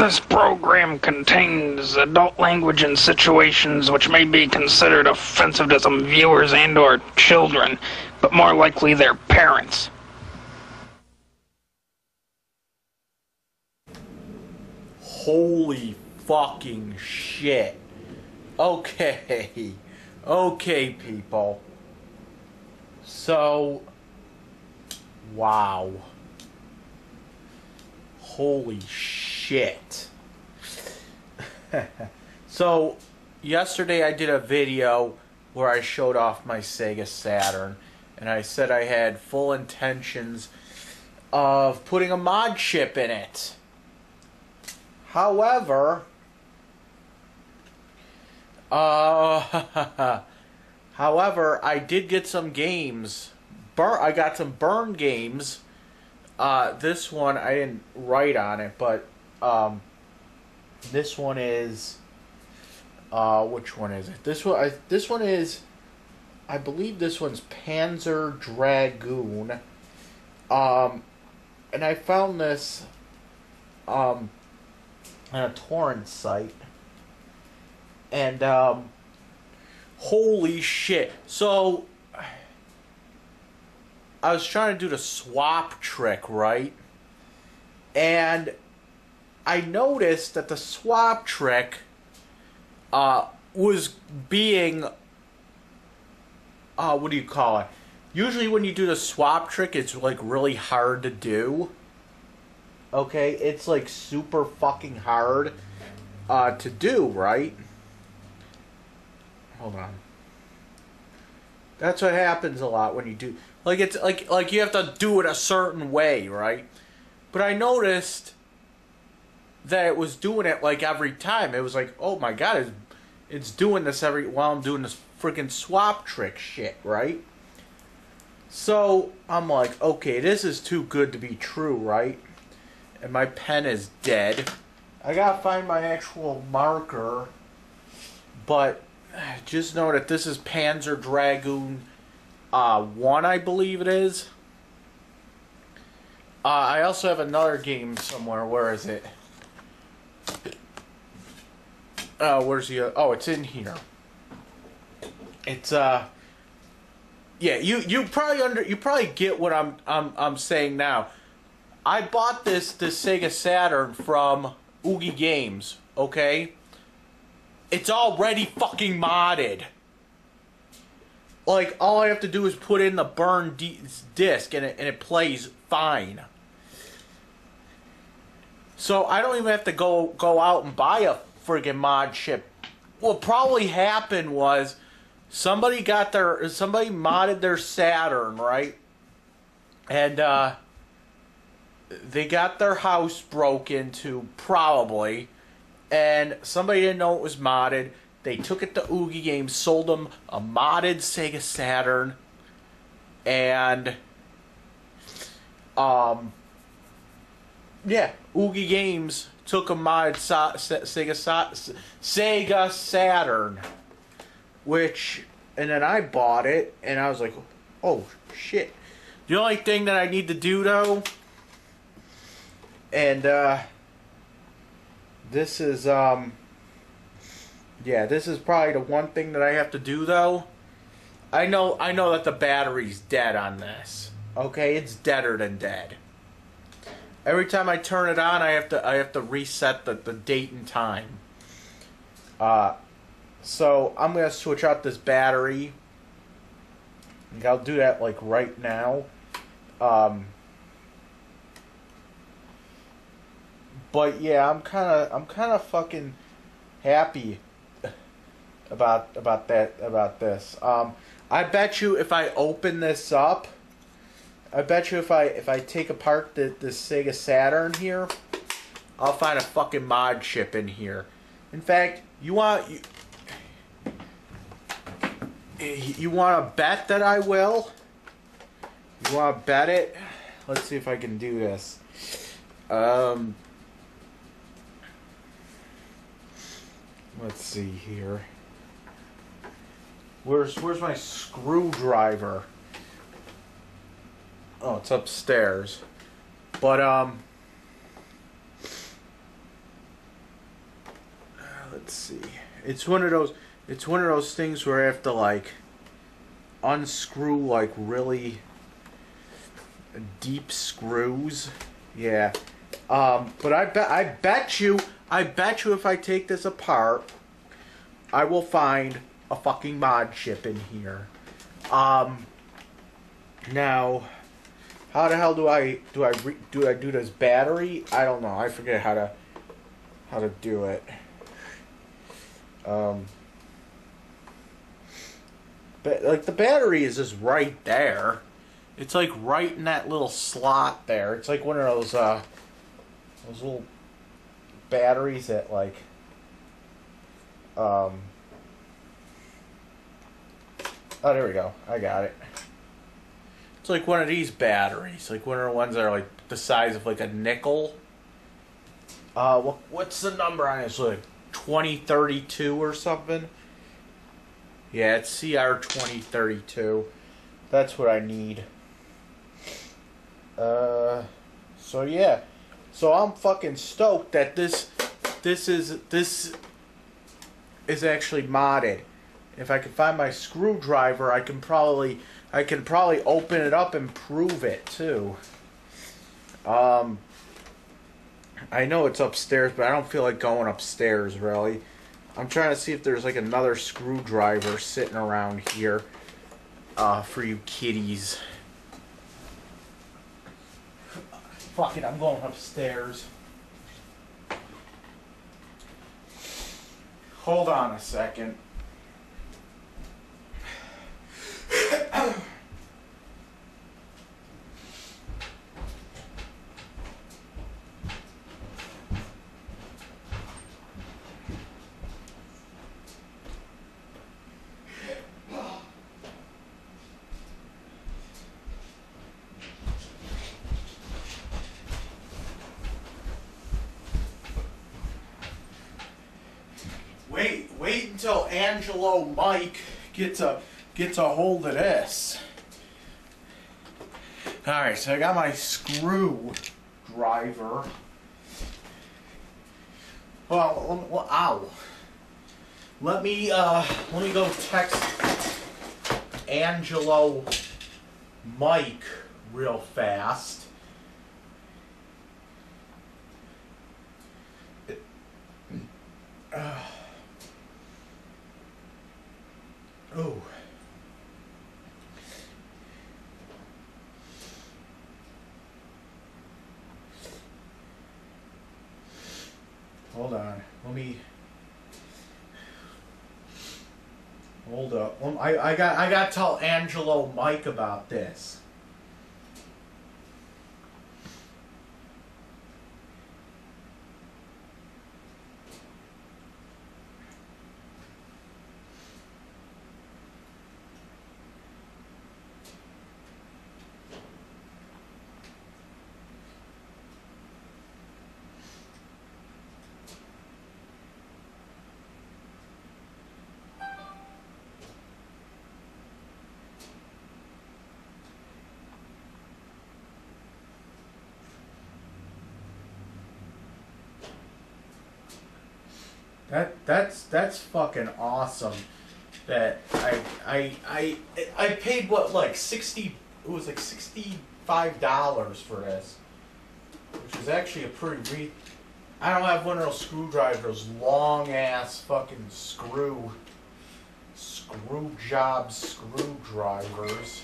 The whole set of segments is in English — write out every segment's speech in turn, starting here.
This program contains adult language and situations which may be considered offensive to some viewers and/or children, but more likely their parents. Holy fucking shit. Okay. Okay, people. So, wow. Holy shit. So, yesterday I did a video where I showed off my Sega Saturn, and I said I had full intentions of putting a mod chip in it. However, I did get some games. I got some burn games. This one, I didn't write on it, but this one is, which one is it? This one is, I believe this one's Panzer Dragoon. And I found this, on a torrent site. And, holy shit. So, I was trying to do the swap trick, right? And I noticed that the swap trick was being, what do you call it? Usually when you do the swap trick, it's like really hard to do. Okay? It's like super fucking hard to do, right? Hold on. That's what happens a lot when you do. Like it's like you have to do it a certain way, right? But I noticed that it was doing it like every time. It was like, oh my god, it's doing this while I'm doing this freaking swap trick shit, right? So I'm like, okay, this is too good to be true, right? And my pen is dead. I gotta find my actual marker, but just know that this is Panzer Dragoon 1, I believe it is. I also have another game somewhere. Where is it? Where's the? Oh, it's in here. It's yeah. You probably get what I'm saying now. I bought this Sega Saturn from Oogie Games. Okay. It's already fucking modded. Like, all I have to do is put in the burn disc and it plays fine. So I don't even have to go out and buy a friggin' mod chip. What probably happened was somebody modded their Saturn, right? And they got their house broke into, probably. And somebody didn't know it was modded. They took it to Oogie Games, sold them a modded Sega Saturn, and yeah, Oogie Games took a modded Sega Saturn, and then I bought it, and I was like, oh shit. The only thing that I need to do though, and this is yeah, this is probably the one thing that I have to do though. I know that the battery's dead on this. Okay, it's deader than dead. Every time I turn it on, I have to reset the date and time. So I'm gonna switch out this battery. I'll do that like right now. But yeah, I'm kind of fucking happy about this. I bet you if I open this up, I bet you if I take apart this Sega Saturn here, I'll find a fucking mod chip in here. In fact, you want to bet that I will? You want to bet it? Let's see if I can do this. Let's see here. Where's my screwdriver? Oh, it's upstairs. But let's see. It's one of those. It's one of those things where I have to like unscrew like really deep screws. Yeah. But I bet you if I take this apart, I will find a fucking mod chip in here. Now, how the hell do I do this battery? I don't know. I forget how to do it. But like the battery is just right there. It's like right in that little slot there. It's like one of those little batteries that like oh, there we go. I got it. It's like one of these batteries, like one of the ones that are like the size of like a nickel. What's the number on it? It's like 2032 or something. Yeah, it's CR 2032. That's what I need. So yeah. So I'm fucking stoked that this is actually modded. If I can find my screwdriver, I can probably open it up and prove it too. I know it's upstairs, but I don't feel like going upstairs really. I'm trying to see if there's like another screwdriver sitting around here for you kiddies. Fuck it, I'm going upstairs. Hold on a second. Wait until Angelo Mike gets a hold of this. Alright, so I got my screwdriver. Well, ow. Let me go text Angelo Mike real fast. Oh. Hold on. Let me. Hold up. I got to tell Angelo Mike about this. That's fucking awesome. That I paid what, like 60, it was like $65 for this, which is actually a pretty I don't have one of those screwdrivers, long ass fucking screw job screwdrivers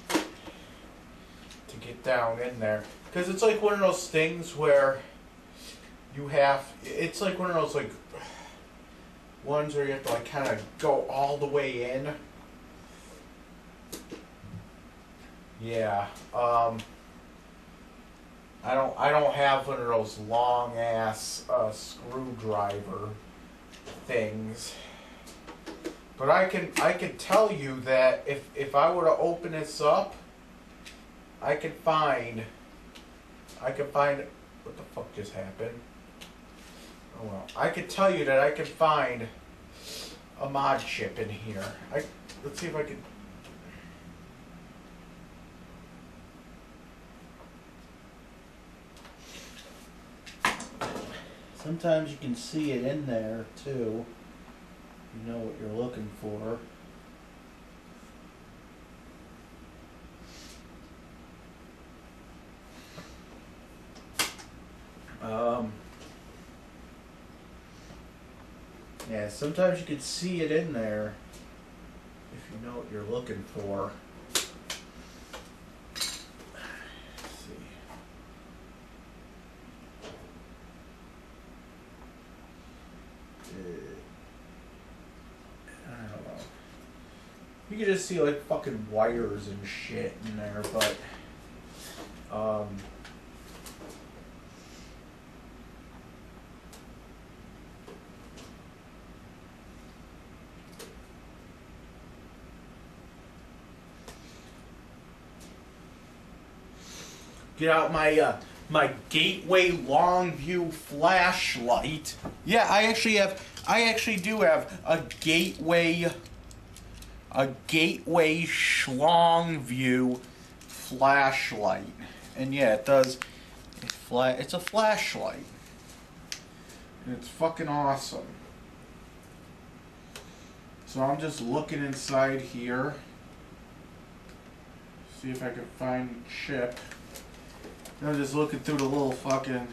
to get down in there, because it's like one of those things where it's like one of those like ones where you have to like kind of go all the way in. Yeah. I don't have one of those long ass screwdriver things. But I can tell you that if I were to open this up, I could find what the fuck just happened? Oh well. I could tell you that I could find a mod chip in here. Let's see if I can. Sometimes you can see it in there too. You know what you're looking for. Yeah, sometimes you can see it in there if you know what you're looking for. Let's see. I don't know. You can just see like fucking wires and shit in there, but get out my my Gateway Longview flashlight. Yeah, I actually do have a Gateway Longview flashlight. And yeah, it does. It's a flashlight. And it's fucking awesome. So I'm just looking inside here. See if I can find chip. I'm just looking through the little fucking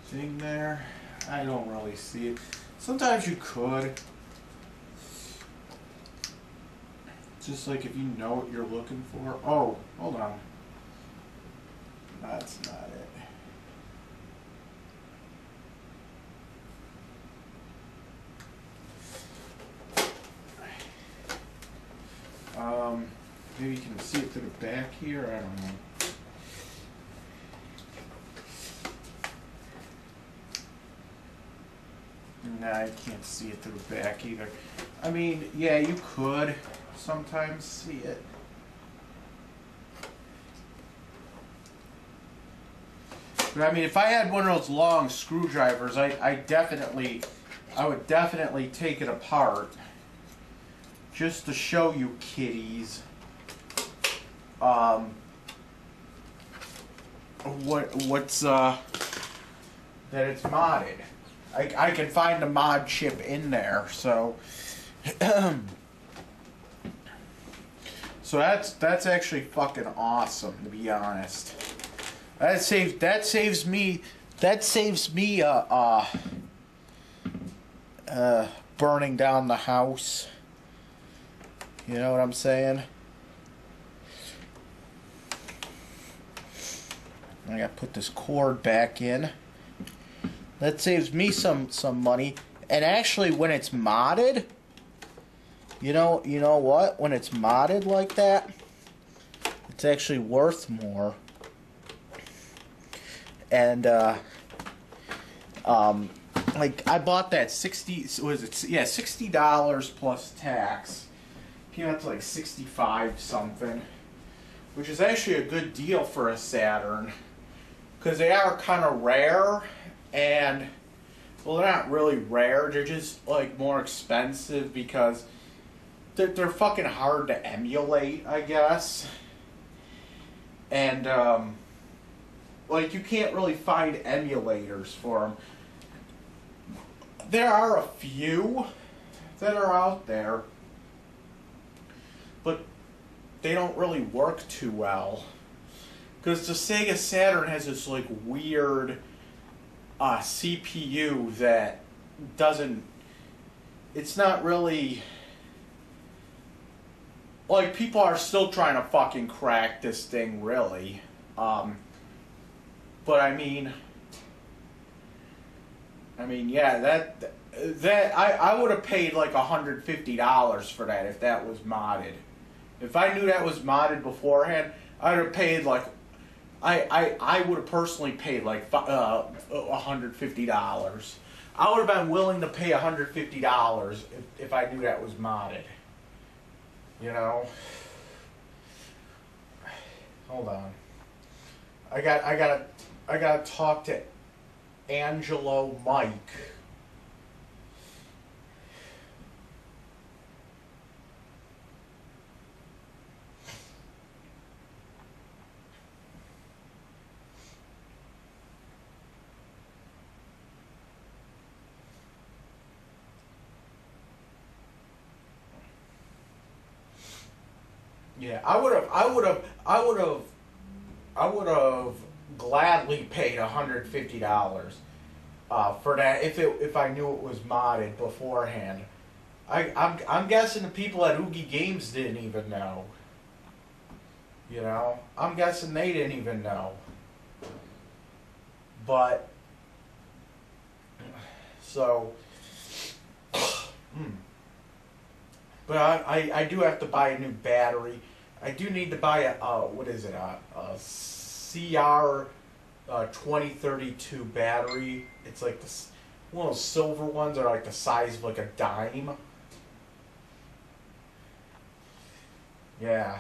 thing there. I don't really see it. Sometimes you could. Just like if you know what you're looking for. Oh, hold on. That's not it. Maybe you can see it through the back here. I don't know. Nah, you can't see it through the back either. I mean, yeah, you could sometimes see it. But I mean, if I had one of those long screwdrivers, I would definitely take it apart just to show you kiddies what's that it's modded. I can find the mod chip in there, so so that's actually fucking awesome, to be honest. That saves me burning down the house. You know what I'm saying? I gotta put this cord back in. That saves me some money. And actually, when it's modded, you know what? When it's modded like that, it's actually worth more. And like I bought that $60 plus tax. Came out to like 65 something, which is actually a good deal for a Saturn, because they are kind of rare. And, well, they're not really rare, they're just, like, more expensive because they're fucking hard to emulate, I guess. And, like, you can't really find emulators for them. There are a few that are out there, but they don't really work too well. Because the Sega Saturn has this, like, weird CPU that doesn't, it's not really, like, people are still trying to fucking crack this thing, really. But I mean, yeah, I would have paid like $150 for that if that was modded. If I knew that was modded beforehand, I would have paid like, I would have personally paid like $150. I would have been willing to pay $150 if I knew that was modded. You know? Hold on. I gotta talk to Angelo Mike. Yeah, I would have gladly paid $150 for that if I knew it was modded beforehand. I'm guessing the people at Oogie Games didn't even know. You know, I'm guessing they didn't even know. But so, but I do have to buy a new battery. I do need to buy a what is it, a CR 2032 battery. It's like this one of those silver ones that are like the size of like a dime. Yeah.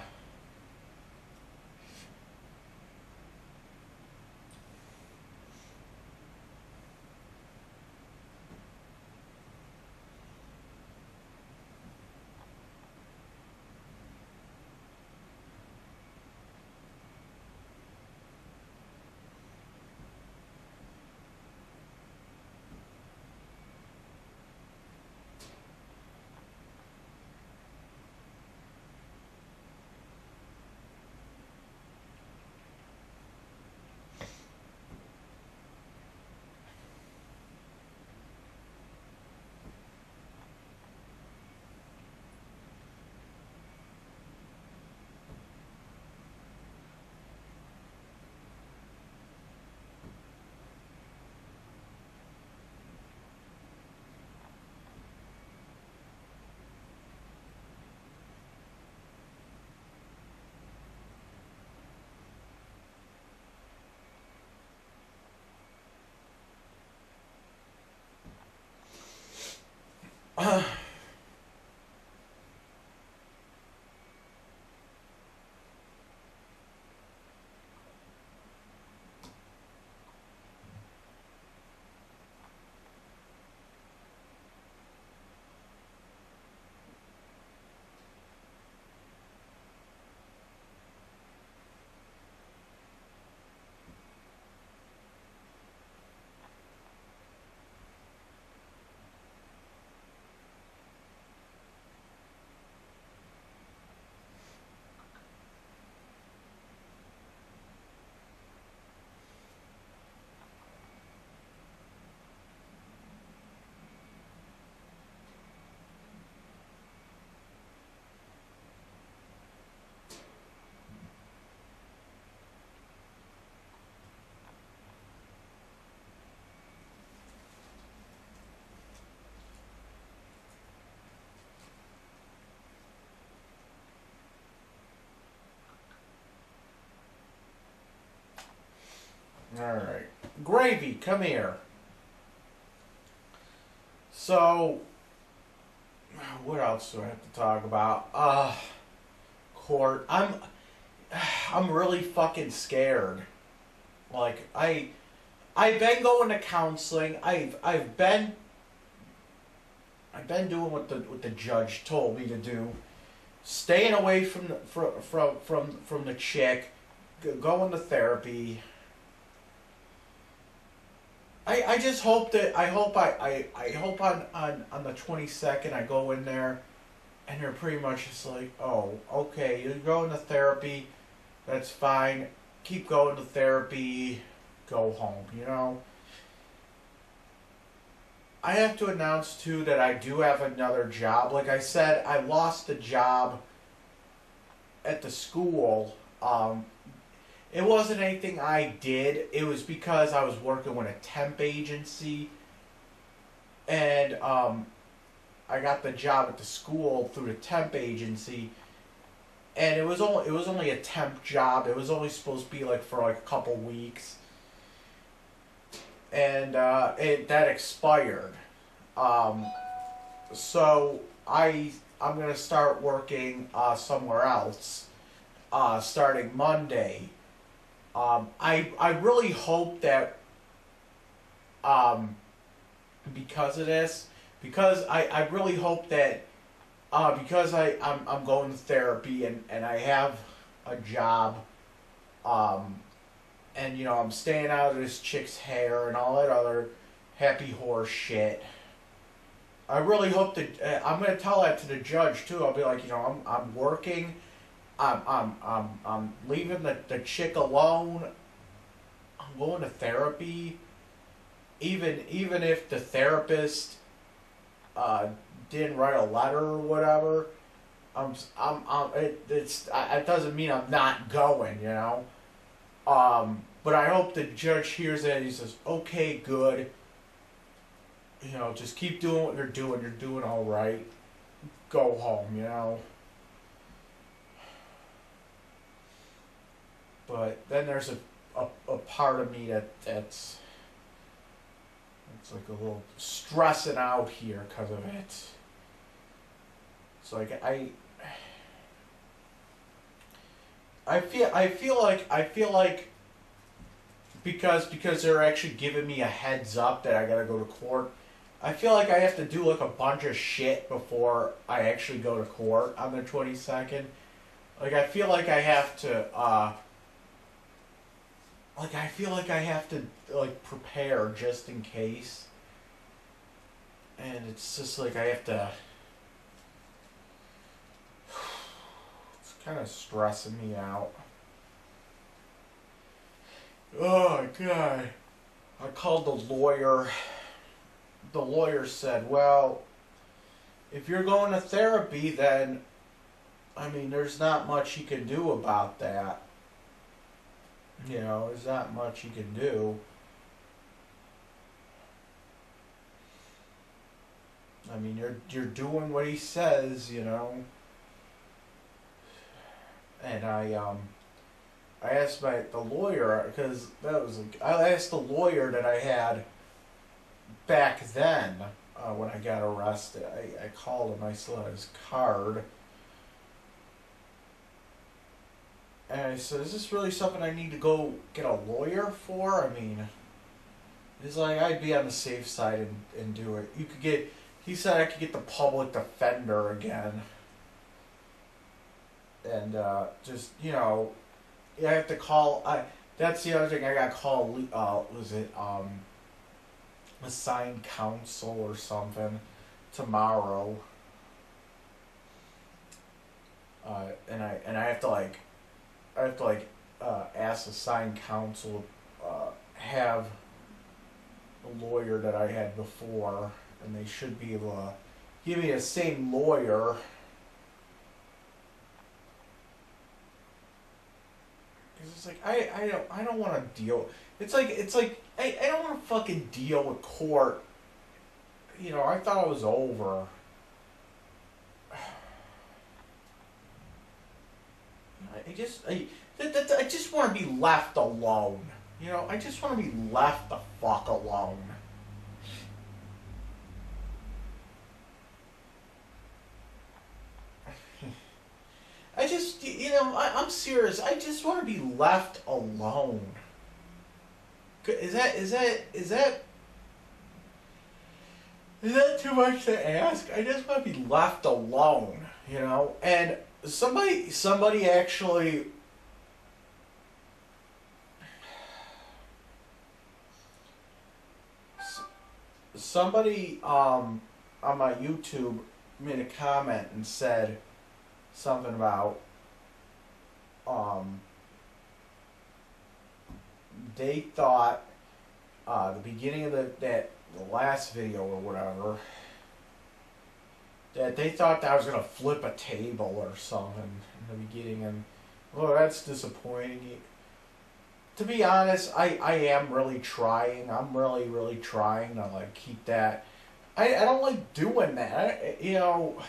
All right, Gravy, come here. So, what else do I have to talk about? Court. I'm really fucking scared. Like I've been going to counseling. I've been doing what the judge told me to do. Staying away from the chick, going to therapy. I just hope that I hope on the 22nd I go in there and they're pretty much just like, oh, okay, you're going to therapy, that's fine. Keep going to therapy, go home, you know? I have to announce too that I do have another job. Like I said, I lost the job at the school. It wasn't anything I did. It was because I was working with a temp agency, and I got the job at the school through the temp agency. And it was only a temp job. It was only supposed to be like for like a couple weeks, and that expired. So I'm gonna start working somewhere else starting Monday. I really hope that because of this, because I really hope that because I'm going to therapy and I have a job, and you know I'm staying out of this chick's hair and all that other happy horse shit. I really hope that I'm gonna tell that to the judge too. I'll be like, you know, I'm working. I'm leaving the chick alone. I'm going to therapy. Even if the therapist didn't write a letter or whatever, it doesn't mean I'm not going, you know. But I hope the judge hears that. He says, okay, good. You know, just keep doing what you're doing. You're doing all right. Go home, you know. But then there's a part of me that's like a little stressing out here because of it. It's like I feel like because they're actually giving me a heads up that I gotta go to court. I feel like I have to do like a bunch of shit before I actually go to court on the 22nd. Like I feel like I have to prepare just in case. And it's just like I have to. It's kind of stressing me out. Oh God. I called the lawyer. The lawyer said, well, if you're going to therapy, then, I mean, there's not much you can do about that. You know, there's not much you can do. I mean, you're doing what he says, you know. And I asked the lawyer, because I asked the lawyer that I had back then when I got arrested. I called him. I still had his card. And I said, is this really something I need to go get a lawyer for? I mean, he's like, I'd be on the safe side and do it. He said I could get the public defender again. And just, you know, I have to call. That's the other thing. I got to call, was it assigned counsel or something tomorrow. And I have to ask assigned counsel have the lawyer that I had before, and they should be able to give me the same lawyer. Cause it's like I don't want to deal. It's like I don't want to fucking deal with court. You know, I thought it was over. I just want to be left alone. You know, I just want to be left the fuck alone. I just, you know, I'm serious. I just want to be left alone. Is that too much to ask? I just want to be left alone, you know? And somebody actually on my YouTube made a comment and said something about they thought the beginning of the last video or whatever, that they thought that I was gonna flip a table or something in the beginning, and well, that's disappointing. To be honest, I am really trying. I'm really trying to like keep that. I don't like doing that. You know,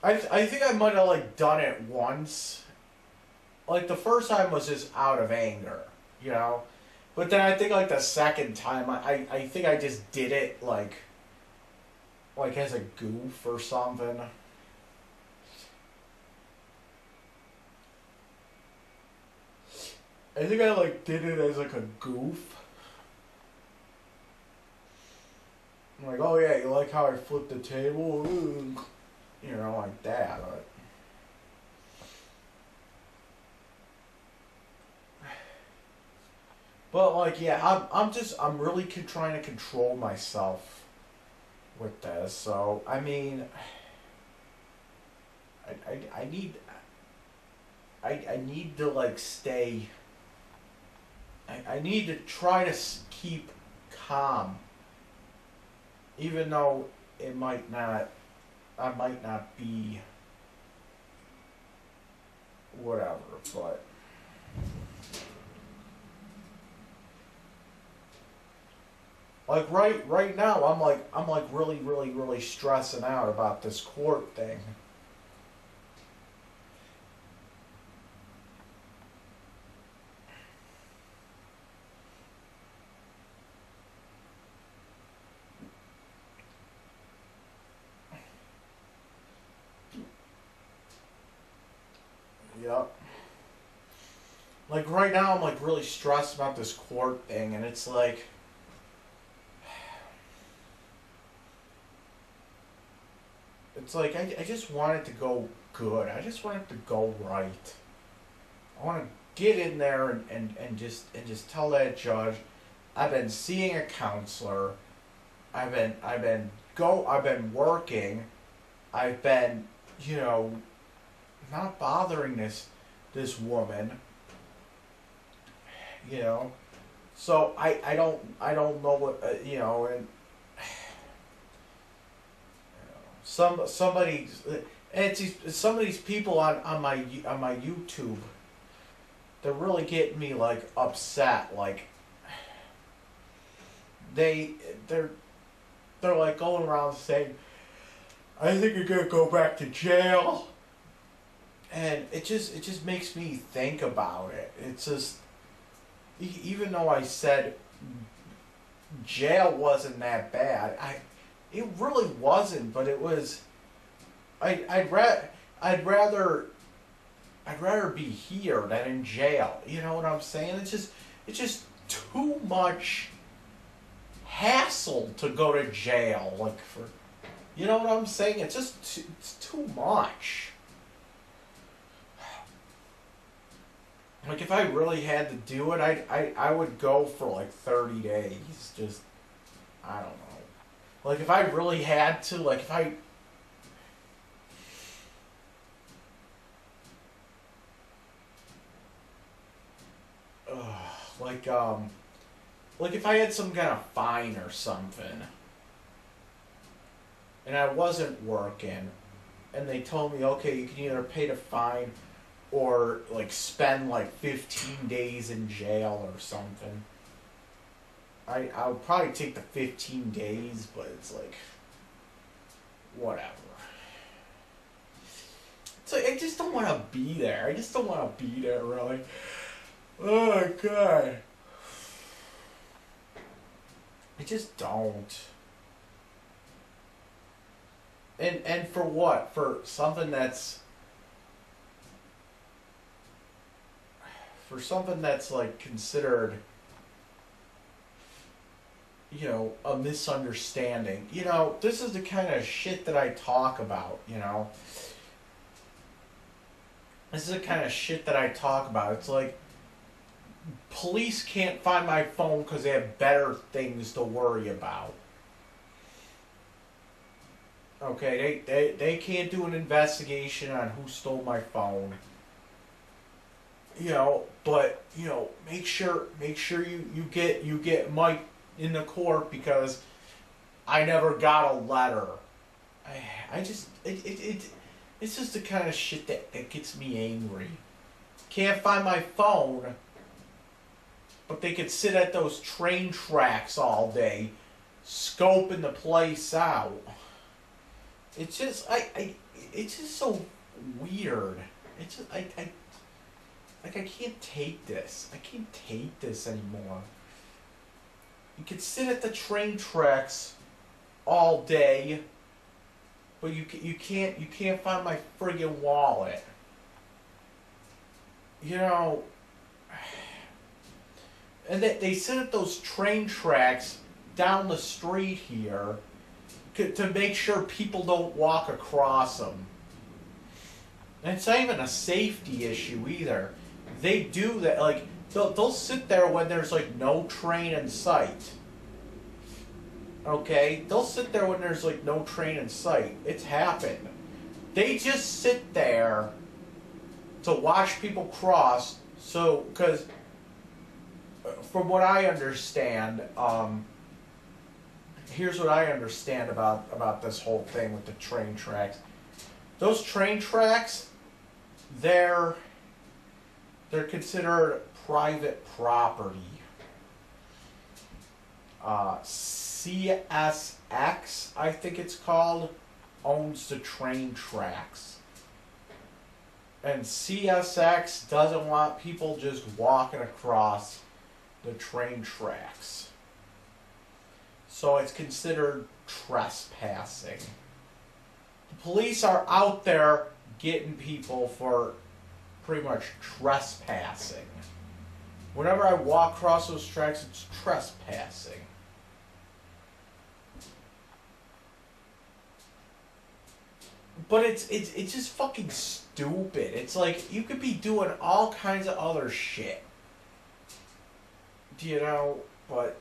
I think I might have like done it once. Like the first time was just out of anger, you know. But then I think like the second time, I think I just did it like as a goof or something. I think I like did it as like a goof. I'm like, oh yeah, you like how I flipped the table? Ooh. You know, like that. But like, yeah, I'm really trying to control myself with this. So I mean, I need to like stay. I need to try to keep calm, even though it might not. I might not be. Whatever, but. Like right now, I'm like really stressing out about this court thing. Yep. Like right now, I'm like really stressed about this court thing, and it's like. It's like I just want it to go good. I just want it to go right. I want to get in there and just tell that judge, I've been seeing a counselor. I've been working. I've been, not bothering this woman. So I don't know what and some of these people on my YouTube, they're really getting me like upset. Like they're like going around saying, I think you're gonna go back to jail, and it just makes me think about it. It's just, even though I said jail wasn't that bad, it really wasn't, but it was. I'd rather be here than in jail. You know what I'm saying? It's just too much hassle to go to jail. Like for, you know what I'm saying? It's too much. Like if I really had to do it, I would go for like 30 days. Just, I don't know. Like if I really had to, like if I. Like if I had some kind of fine or something, and I wasn't working, and they told me, okay, you can either pay the fine or like spend like 15 days in jail or something. I would probably take the 15 days, but it's like, whatever. It's like, I just don't want to be there. I just don't want to be there, really. Oh, God. I just don't. And for what? For something that's like considered, a misunderstanding. This is the kind of shit that I talk about, This is the kind of shit that I talk about. It's like, police can't find my phone because they have better things to worry about. Okay, they can't do an investigation on who stole my phone. But make sure you get Mike in the court because I never got a letter. It's just the kind of shit that gets me angry. Can't find my phone, but they could sit at those train tracks all day, scoping the place out. It's just it's just so weird. It's just I can't take this. I can't take this anymore. You could sit at the train tracks all day, but you can't find my friggin' wallet. And they sit at those train tracks down the street here to make sure people don't walk across them. And it's not even a safety issue either. They do that, like, they'll sit there when there's, like, no train in sight. Okay? They'll sit there when there's, like, no train in sight. It's happened. They just sit there to watch people cross. So, because from what I understand, here's what I understand about this whole thing with the train tracks. Those train tracks, they're considered private property. CSX, I think it's called, owns the train tracks. And CSX doesn't want people just walking across the train tracks. So it's considered trespassing. The police are out there getting people for pretty much trespassing. Whenever I walk across those tracks, it's trespassing. But it's just fucking stupid. It's like you could be doing all kinds of other shit. You know, but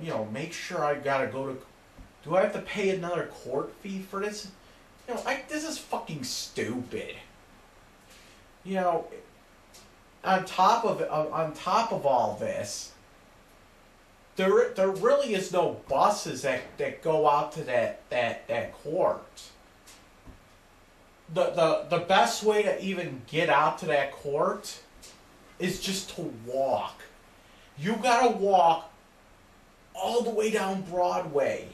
you know, make sure I gotta go to. Do I have to pay another court fee for this? You know, this is fucking stupid. You know, on top of all this, there really is no buses that go out to that court. The best way to even get out to that court is just to walk. You gotta walk all the way down Broadway.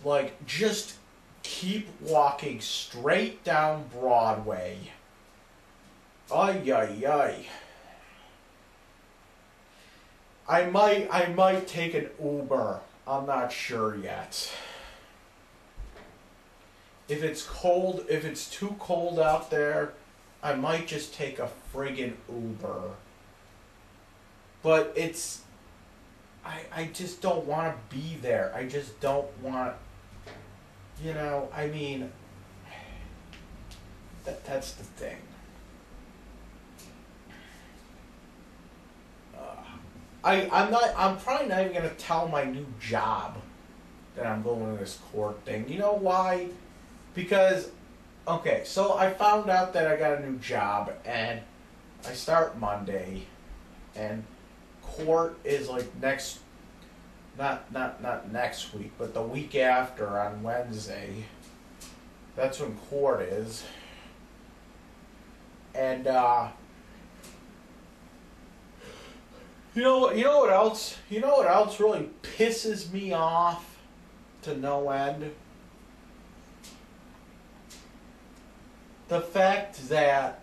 Like, just keep walking straight down Broadway. Ay, ay, ay. I might take an Uber. I'm not sure yet. If it's cold, if it's too cold out there, I might just take a friggin' Uber. But I just don't want to be there. I just don't want, you know, I mean, that's the thing. I'm probably not even going to tell my new job that I'm going to this court thing. You know why? Because, okay, so I found out that I got a new job, and I start Monday, and court is like not next week, but the week after on Wednesday. That's when court is. And, You know what else? You know what else really pisses me off to no end? The fact that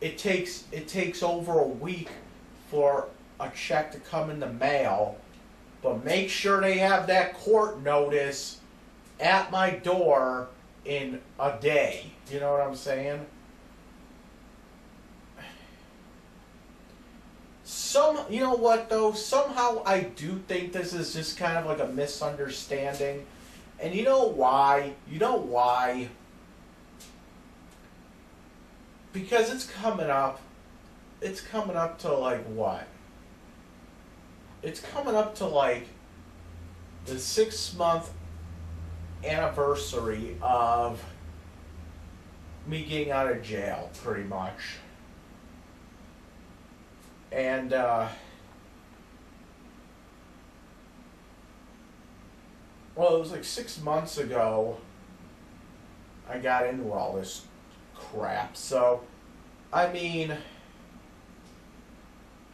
it takes over a week for a check to come in the mail, but make sure they have that court notice at my door in a day. You know what I'm saying? You know what though? Somehow I do think this is just kind of like a misunderstanding. And you know why? You know why? Because it's coming up to like what? It's coming up to like the 6-month anniversary of me getting out of jail, pretty much. And, well, it was like 6 months ago I got into all this crap. So, I mean,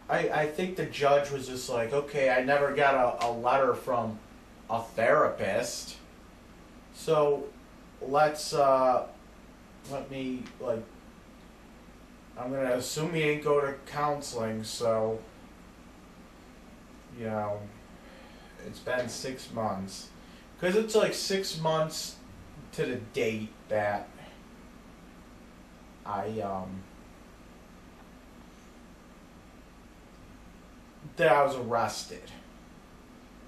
I think the judge was just like, okay, I never got a letter from a therapist. So, let me, like, I'm going to assume he didn't go to counseling, so, you know, it's been 6 months. Because it's like 6 months to the date that I was arrested.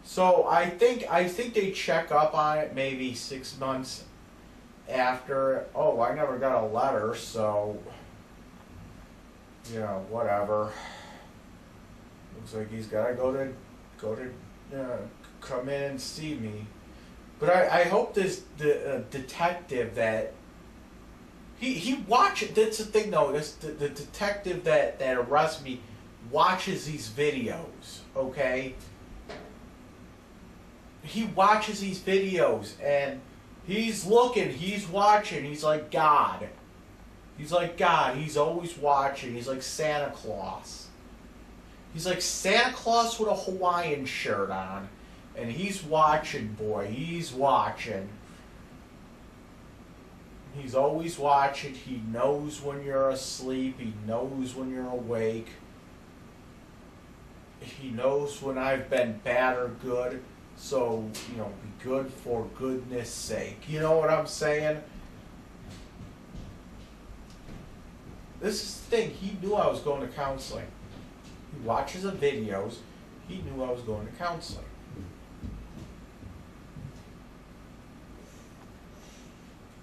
So I think they check up on it maybe 6 months after. Oh, I never got a letter, so, you know, whatever. Looks like he's got to go to come in and see me. But I hope the detective that he watches. That's the thing though. The detective that arrests me watches these videos. Okay. He watches these videos and he's looking. He's watching. He's like God. He's like God. He's always watching. He's like Santa Claus. He's like Santa Claus with a Hawaiian shirt on. And he's watching, boy. He's watching. He's always watching. He knows when you're asleep. He knows when you're awake. He knows when I've been bad or good. So, be good for goodness sake. You know what I'm saying? This is the thing. He knew I was going to counseling. He watches the videos. He knew I was going to counseling.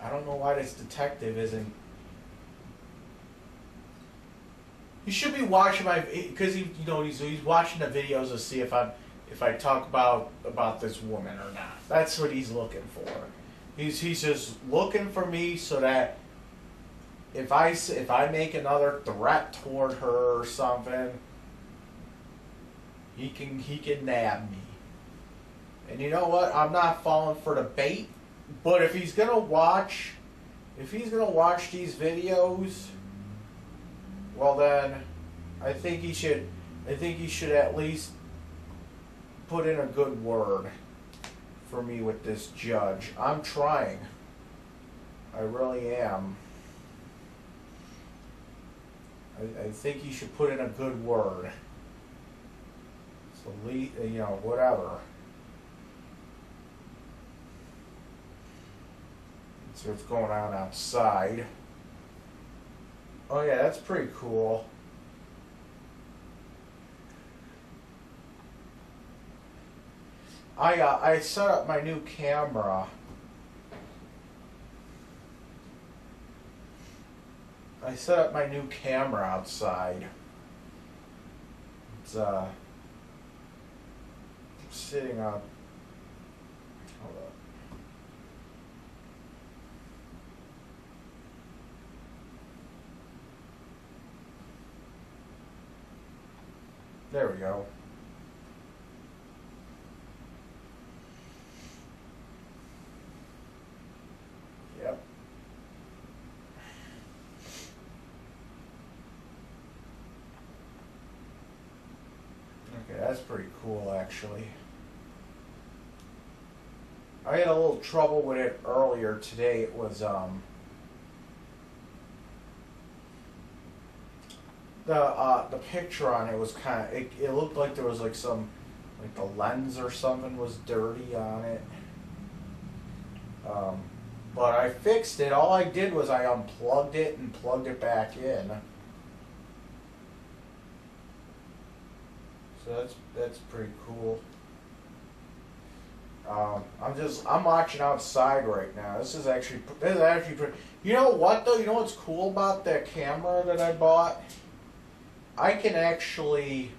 I don't know why this detective isn't. He should be watching my, because he's watching the videos to see if I talk about this woman or not. That's what he's looking for. He's just looking for me so that if I make another threat toward her or something, he can nab me. And you know what? I'm not falling for the bait. But if he's gonna watch these videos, well then, I think he should at least put in a good word for me with this judge. I'm trying. I really am. I think he should put in a good word. So, whatever. See what's going on outside. Oh yeah, that's pretty cool. I set up my new camera. I set up my new camera outside. It's sitting on. Hold up. There we go. Yep. Okay, that's pretty cool actually. I had a little trouble with it earlier today. It was the picture on it was kind of, it looked like there was like the lens or something was dirty on it. But I fixed it. All I did was I unplugged it and plugged it back in. So that's pretty cool. I'm watching outside right now. This is actually pretty. You know what though? You know what's cool about that camera that I bought? I can actually.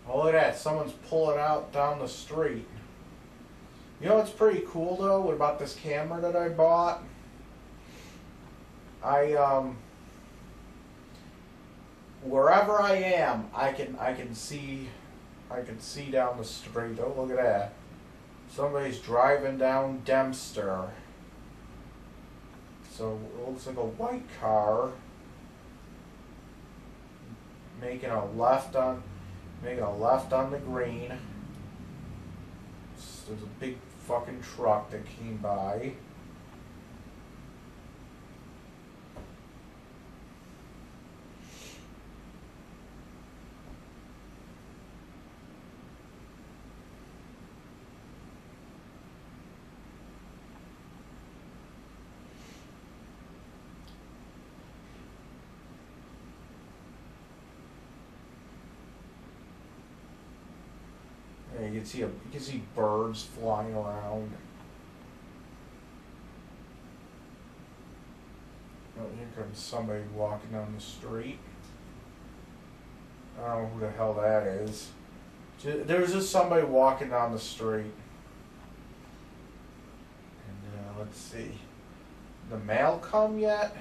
Oh, look at that! Someone's pulling out down the street. You know what's pretty cool though about this camera that I bought? Wherever I am, I can see down the street. Oh, look at that! Somebody's driving down Dempster. So it looks like a white car making a left on the green. There's a big fucking truck that came by. You can see birds flying around. Oh, here comes somebody walking down the street. I don't know who the hell that is. There was just somebody walking down the street. And let's see. The mail come yet?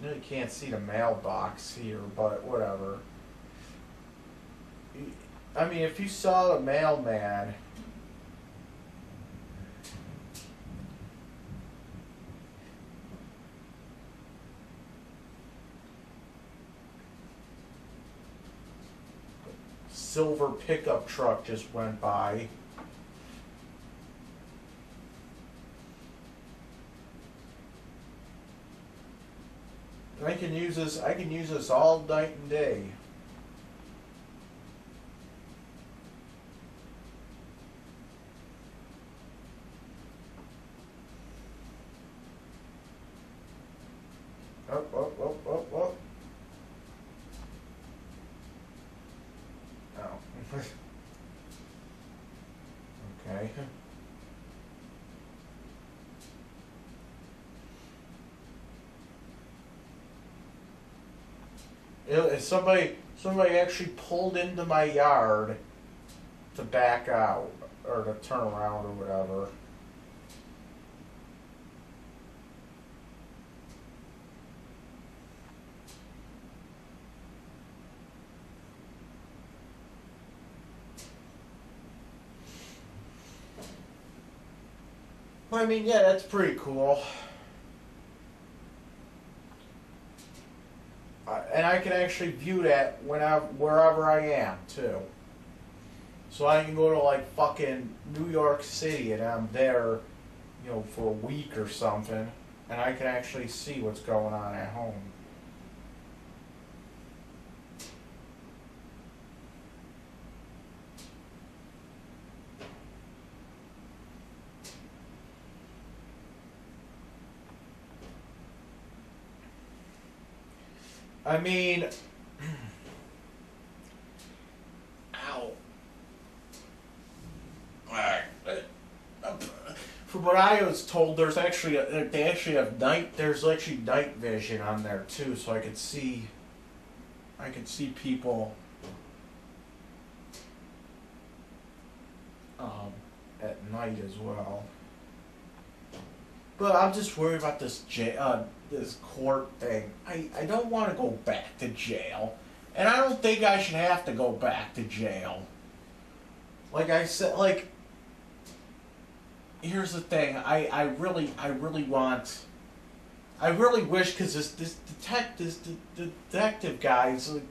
You really can't see the mailbox here, but whatever. I mean, if you saw the mailman, silver pickup truck just went by. I can use this. I can use this all night and day. Up, up, up, up, up. Oh. Okay. Somebody actually pulled into my yard to back out or to turn around or whatever. I mean, yeah, that's pretty cool. And I can actually view that wherever I am, too. So I can go to, like, fucking New York City and I'm there, you know, for a week or something, and I can actually see what's going on at home. I mean, ow. From what I was told, there's actually there's actually night vision on there too, so I could see people at night as well. But I'm just worried about this this court thing. I don't want to go back to jail. And I don't think I should have to go back to jail. Like I said, like, here's the thing. I really wish, because this detective guy is, like,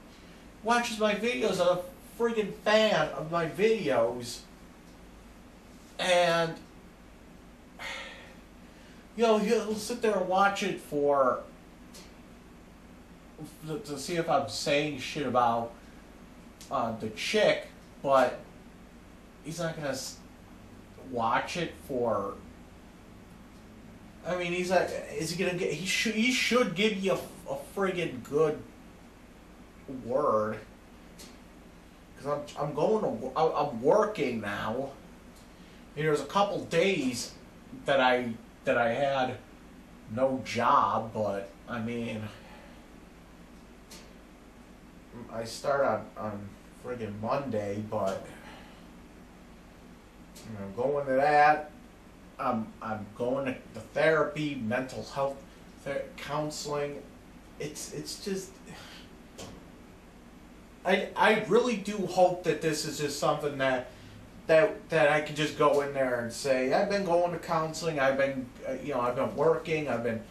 watches my videos, I'm a freaking fan of my videos. And you know, he'll sit there and watch it to see if I'm saying shit about the chick, but he's not gonna watch it for. I mean, he's like, is he gonna get? He should give you a friggin' good word, because I'm working now. You know, there's a couple days that I had no job, but I mean, I start on friggin' Monday, but you know, going to that, I'm going to the therapy, mental health counseling. It's just, I really do hope that this is just something that I can just go in there and say, I've been going to counseling, I've been working, I've been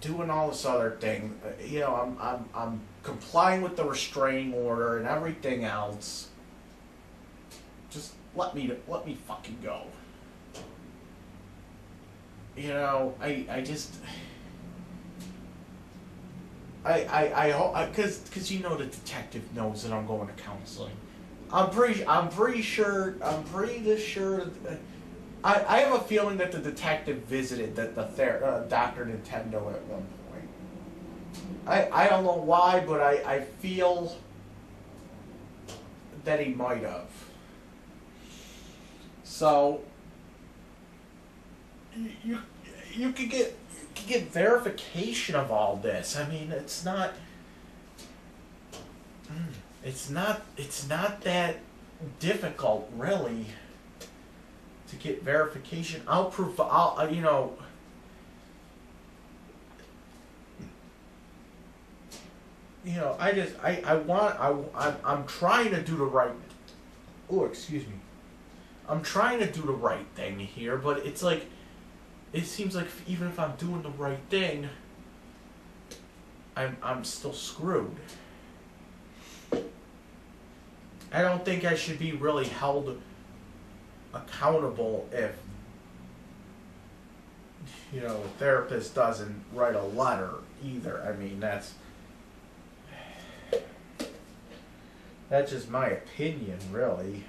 doing all this other thing. You know, I'm complying with the restraining order and everything else. Just let me fucking go. You know, I hope, because you know the detective knows that I'm going to counseling. I'm pretty sure. I have a feeling that the detective visited the Dr. Nintendo at one point. I don't know why, but I feel that he might have. So you could get verification of all this. I mean, it's not. It's not that difficult, really, to get verification. I'll provide. You know. I'm trying to do the right. Oh, excuse me. I'm trying to do the right thing here, but it's like, it seems like even if I'm doing the right thing, I'm still screwed. I don't think I should be really held accountable if, a therapist doesn't write a letter either. I mean, that's just my opinion, really.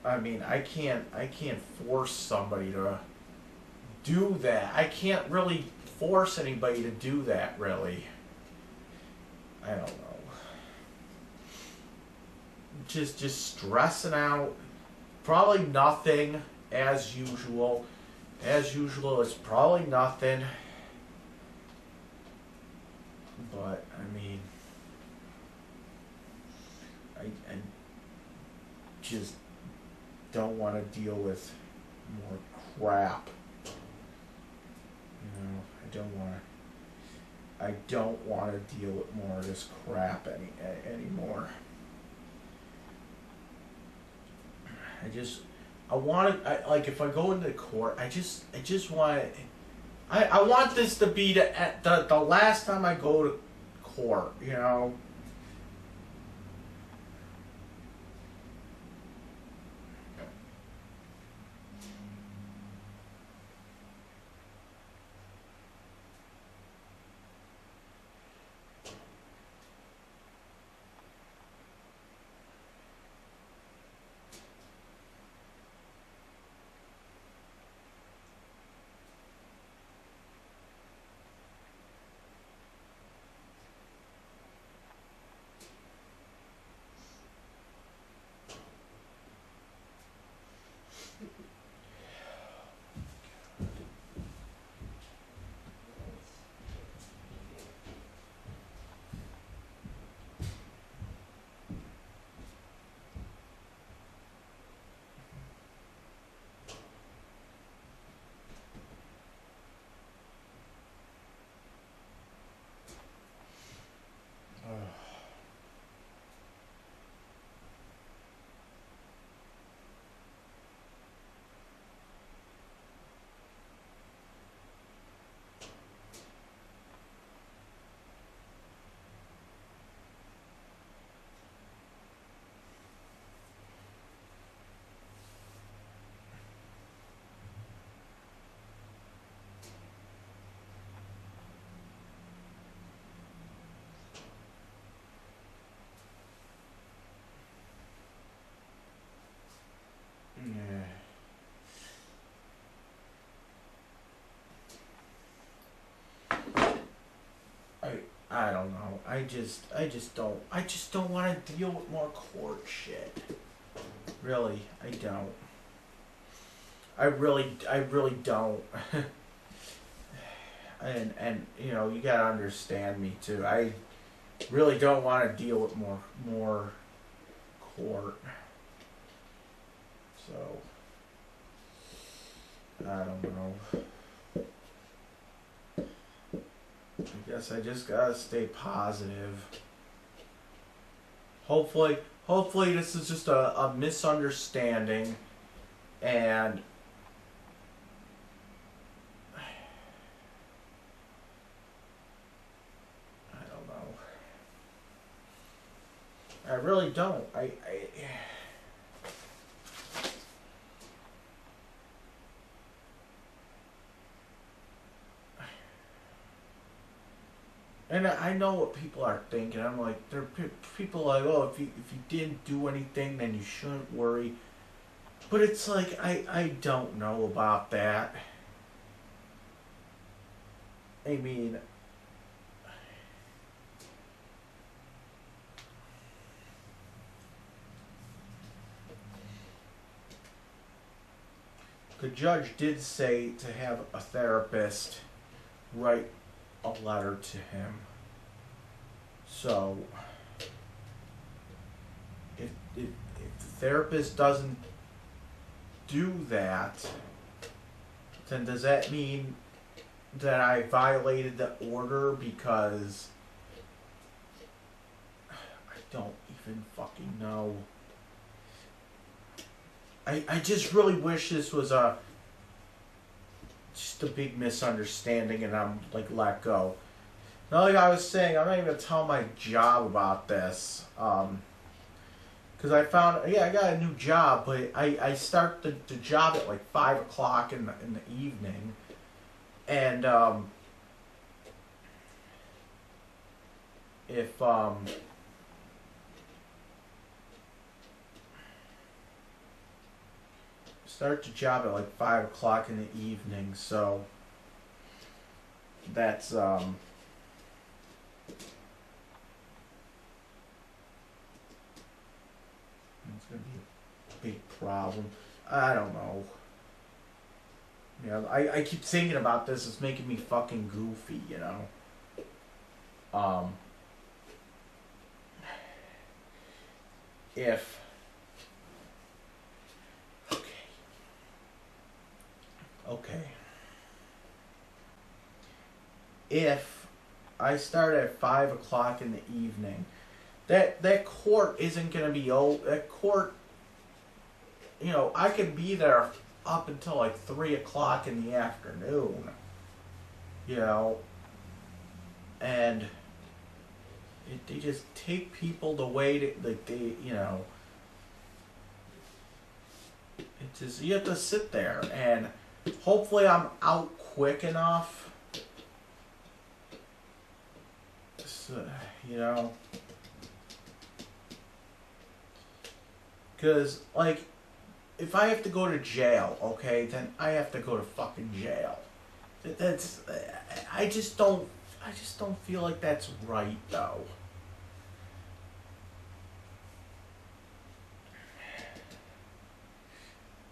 I mean, I can't force somebody to do that. I can't really force anybody to do that, really. I don't know. Just stressing out. Probably nothing, as usual. As usual, it's probably nothing. But, I mean, I just don't want to deal with more crap. I don't want to deal with more of this crap anymore. I want to, like, if I go into court, I just want to, I want this to be the last time I go to court, I don't know. I just don't want to deal with more court shit. Really, I don't. I really don't. and you gotta understand me too. I really don't want to deal with more court. So I don't know. I guess I just gotta stay positive. Hopefully this is just a misunderstanding, and I don't know. I really don't. And I know what people are thinking. I'm like, there are people like, oh, if you didn't do anything, then you shouldn't worry. But it's like, I don't know about that. I mean, the judge did say to have a therapist write a letter to him. So, if the therapist doesn't do that, then does that mean that I violated the order because I don't even fucking know. I just really wish this was just a big misunderstanding and I'm like let go. Now, like I was saying, I'm not even gonna tell my job about this. Because I found, I got a new job, but I start the job at like 5 o'clock in the evening. And, if, start the job at like 5 o'clock in the evening, so that's, it's going to be a big problem. I don't know. You know, I keep thinking about this. It's making me fucking goofy, you know. If... Okay. If I start at 5 o'clock in the evening, that court isn't going to be old. That court, you know, I could be there up until like 3 o'clock in the afternoon, you know, and they just take people the way to, like, they, you know, it's just, you have to sit there, and hopefully I'm out quick enough, so, you know, because, like, if I have to go to jail, okay, then I have to go to fucking jail. That's, I just don't feel like that's right, though.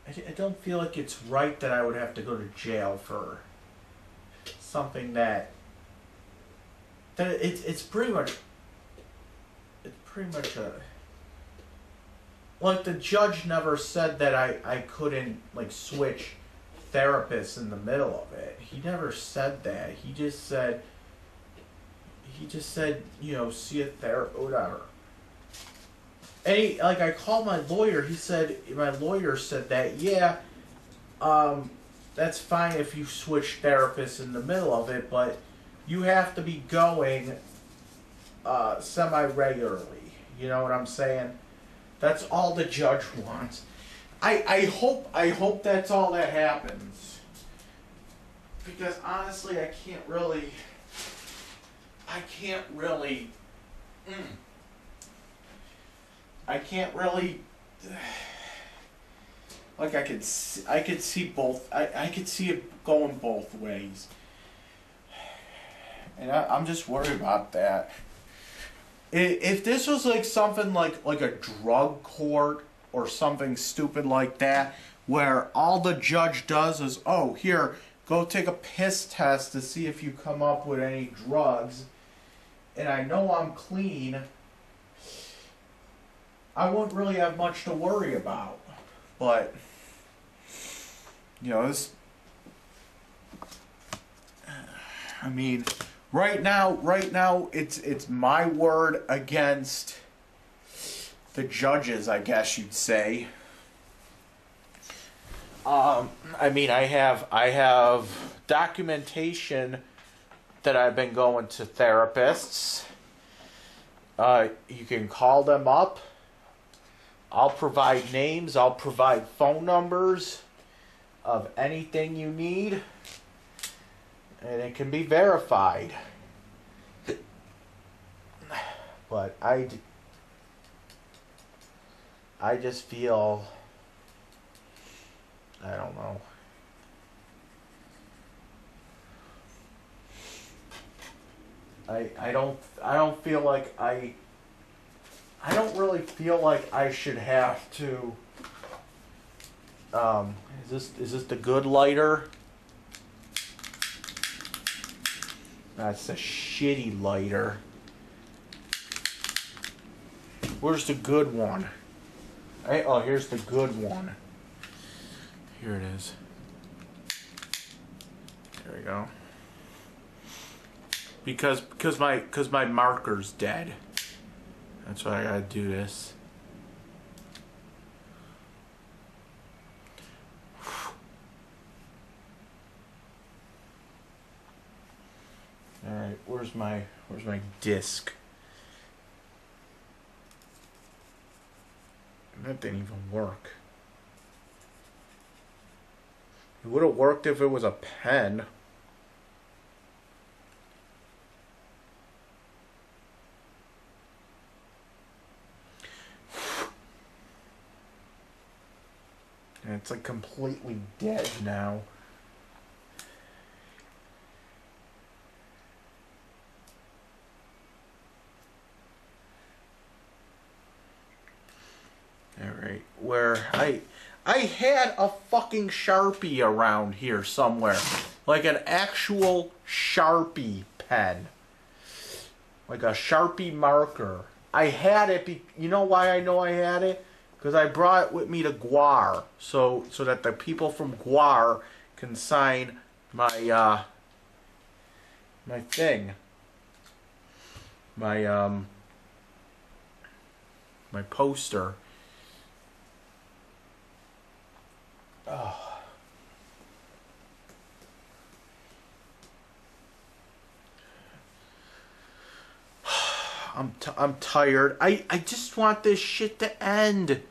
I don't feel like it's right that I would have to go to jail for something that it's pretty much a, like, the judge never said that I couldn't, like, switch therapists in the middle of it. He never said that. He just said, you know, see a therapist, whatever. And he, like, I called my lawyer. My lawyer said that, yeah, that's fine if you switch therapists in the middle of it, but you have to be going semi-regularly. You know what I'm saying? That's all the judge wants. I hope that's all that happens. Because honestly, I can't really like, I could see both. I could see it going both ways. And I'm just worried about that. If this was like something like a drug court or something stupid like that, where all the judge does is, oh, here, go take a piss test to see if you come up with any drugs, and I know I'm clean, I wouldn't really have much to worry about. But, you know, this, I mean, right now, it's my word against the judges, I guess you'd say. I mean, I have documentation that I've been going to therapists. You can call them up. I'll provide names. I'll provide phone numbers of anything you need. And it can be verified. But I just feel, I don't know. I don't feel like I don't really feel like I should have to, is this the good lighter? That's a shitty lighter. Where's the good one? Oh, here's the good one. Here it is. There we go. Because my marker's dead. That's why I gotta do this. All right, where's my disc? That didn't even work. It would have worked if it was a pen. And it's like completely dead now. Alright, where I had a fucking Sharpie around here somewhere. Like an actual Sharpie pen. Like a Sharpie marker. I had it, you know why I know I had it? Because I brought it with me to Guar. So that the people from Guar can sign my, my thing. My poster. Oh. I'm tired. I just want this shit to end.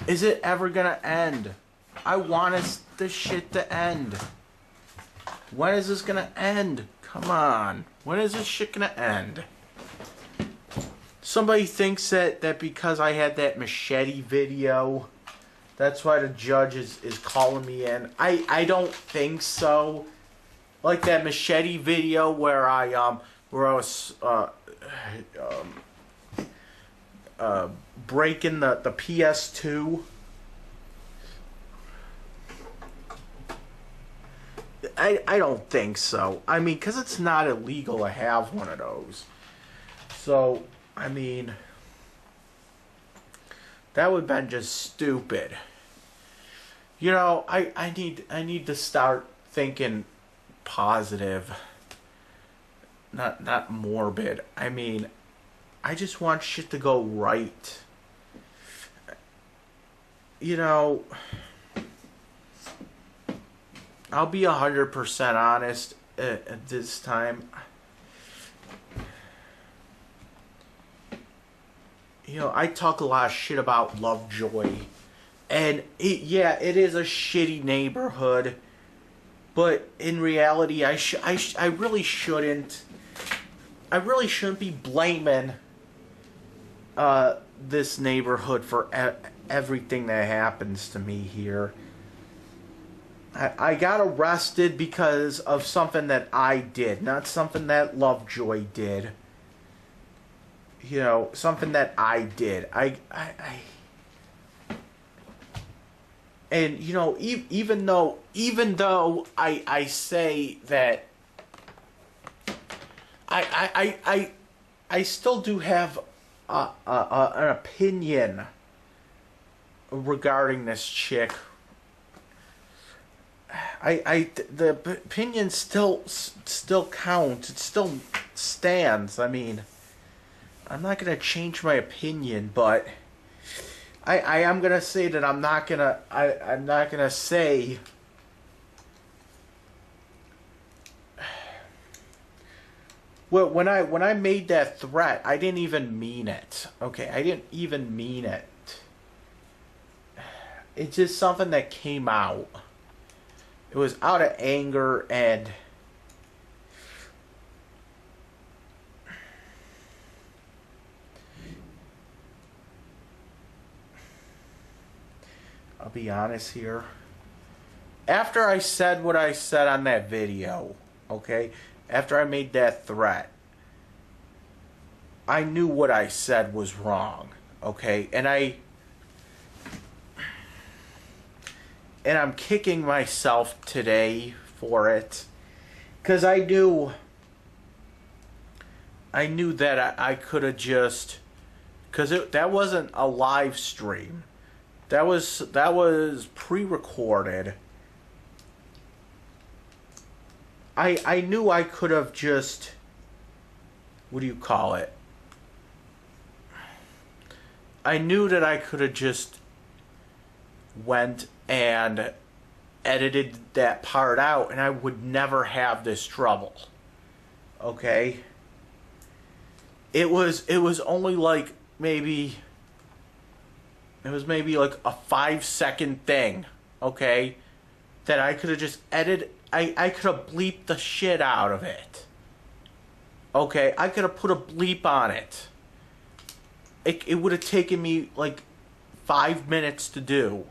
Is it ever gonna end? I want this shit to end. When is this gonna end? Come on. When is this shit gonna end? Somebody thinks that because I had that machete video, that's why the judge is calling me in. I don't think so. Like that machete video where I was breaking the PS2. I don't think so. I mean, because it's not illegal to have one of those. So, I mean, that would have been just stupid. You know, I need to start thinking positive. Not morbid. I mean, I just want shit to go right. You know, I'll be 100% honest at this time. You know, I talk a lot of shit about Lovejoy. And, it is a shitty neighborhood. But in reality, I really shouldn't. I really shouldn't be blaming this neighborhood for everything that happens to me here. I got arrested because of something that I did, not something that Lovejoy did. You know, something that I did. And, you know, even though I say that I still do have an opinion regarding this chick. The opinion still counts. It still stands. I mean, I'm not gonna change my opinion, but I am gonna say that I'm not gonna say well, when I made that threat, I didn't even mean it. Okay, I didn't even mean it. It's just something that came out. It was out of anger and I'll be honest here. After I said what I said on that video, okay? After I made that threat, I knew what I said was wrong, okay? And I'm kicking myself today for it, because I knew that I could have just because that wasn't a live stream. That was pre-recorded. I knew I could have just, what do you call it? I knew that I could have just went and edited that part out and I would never have this trouble. Okay? It was only like maybe like a 5-second thing, okay? That I could have just edited. I could have bleeped the shit out of it. Okay, I could have put a bleep on it. It would have taken me like 5 minutes to do.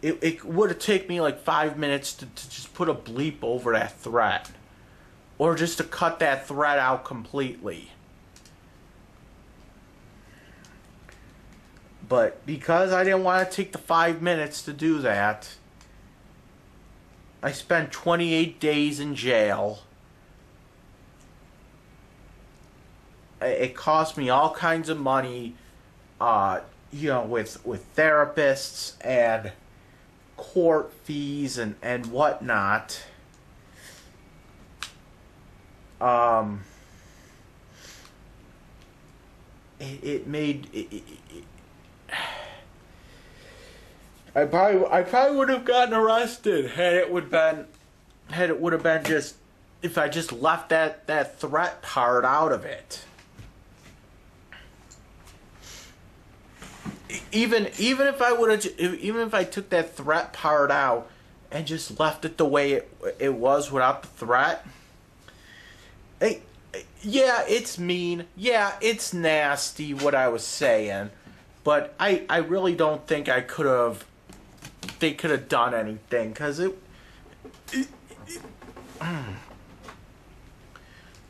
It would have taken me like 5 minutes to just put a bleep over that threat. Or just to cut that thread out completely. But because I didn't want to take the 5 minutes to do that, I spent 28 days in jail. It cost me all kinds of money, with therapists and court fees and whatnot. I probably would have gotten arrested had it would have been just if I just left that threat part out of it. Even if I took that threat part out and just left it the way it was without the threat. Yeah, it's mean. Yeah, it's nasty what I was saying, but I really don't think they could have done anything because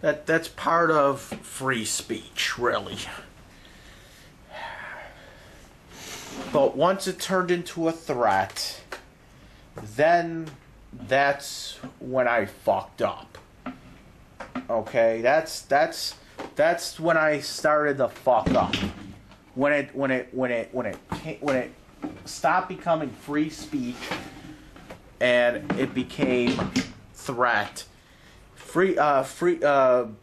that's part of free speech, really. But once it turned into a threat, then that's when I fucked up. Okay, that's when I started to fuck up. When it stopped becoming free speech and it became threat. Threats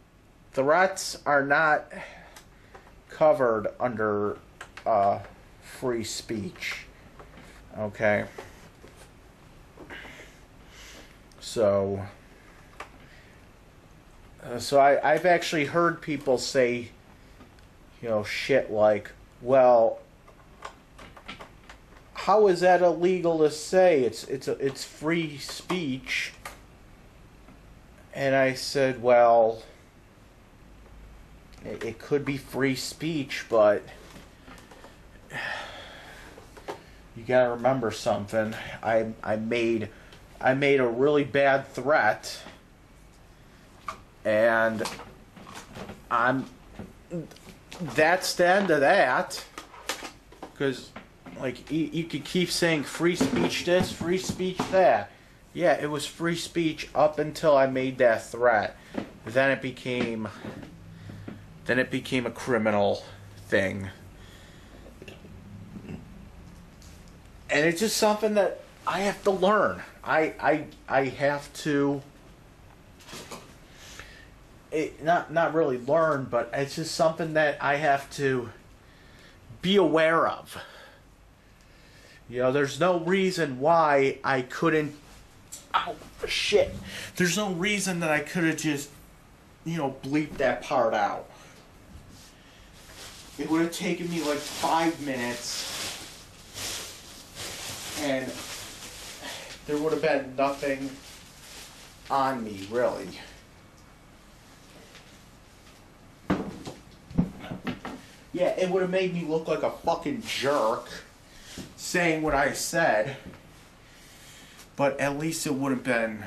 are not covered under free speech. Okay. So I've actually heard people say, shit like, well, how is that illegal to say? It's free speech. And I said, well, it could be free speech, but you gotta remember something. I made a really bad threat. And that's the end of that. Because, like, you could keep saying free speech this, free speech that. Yeah, it was free speech up until I made that threat. Then it became a criminal thing. And it's just something that I have to learn. I have to... not really learn, but it's just something that I have to be aware of. There's no reason why I couldn't... Oh, shit. There's no reason that I could have just, bleeped that part out. It would have taken me like 5 minutes, and there would have been nothing on me, really. Yeah, it would have made me look like a fucking jerk saying what I said, but at least it would have been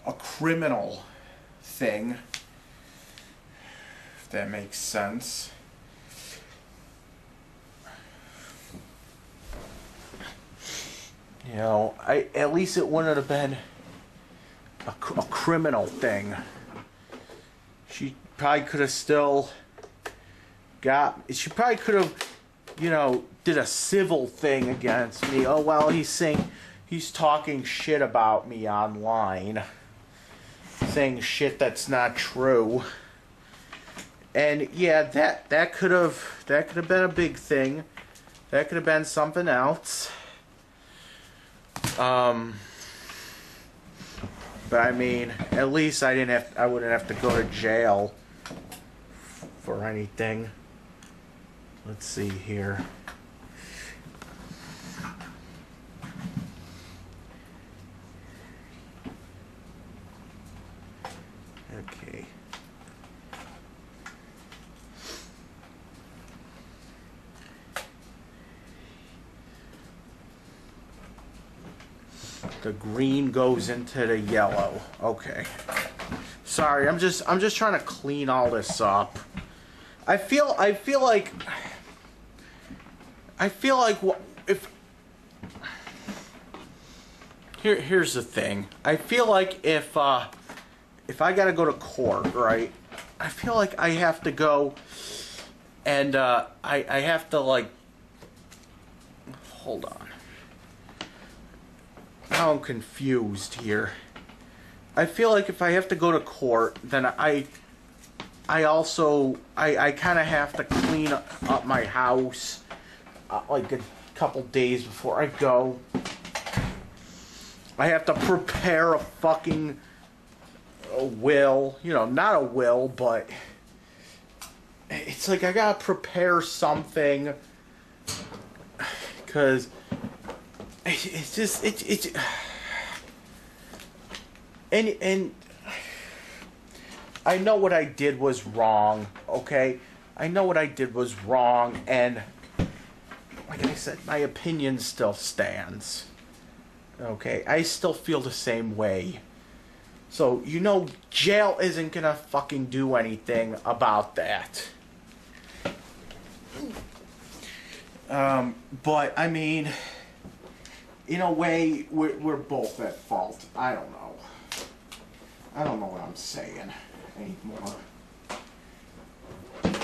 a criminal thing, if that makes sense. At least it wouldn't have been a criminal thing. She probably could have still she probably could have, you know, did a civil thing against me. Oh, well, he's talking shit about me online. Saying shit that's not true. And yeah, that could have been a big thing. That could have been something else. But I mean, at least I wouldn't have to go to jail for anything. Let's see here. Okay. The green goes into the yellow. Okay. Sorry, I'm just trying to clean all this up. I feel like if here's the thing. I feel like if I gotta go to court, right? I feel like I have to go and I have to, like, hold on. Now I'm confused here. I feel like if I have to go to court, then I kind of have to clean up my house like a couple days before I go. I have to prepare a fucking will. You know, not a will, but it's like I gotta prepare something. Because it's just and I know what I did was wrong, okay? I know what I did was wrong, and like I said, my opinion still stands. Okay, I still feel the same way. So, you know, jail isn't gonna fucking do anything about that. But, I mean, in a way, we're both at fault. I don't know. I don't know what I'm saying anymore.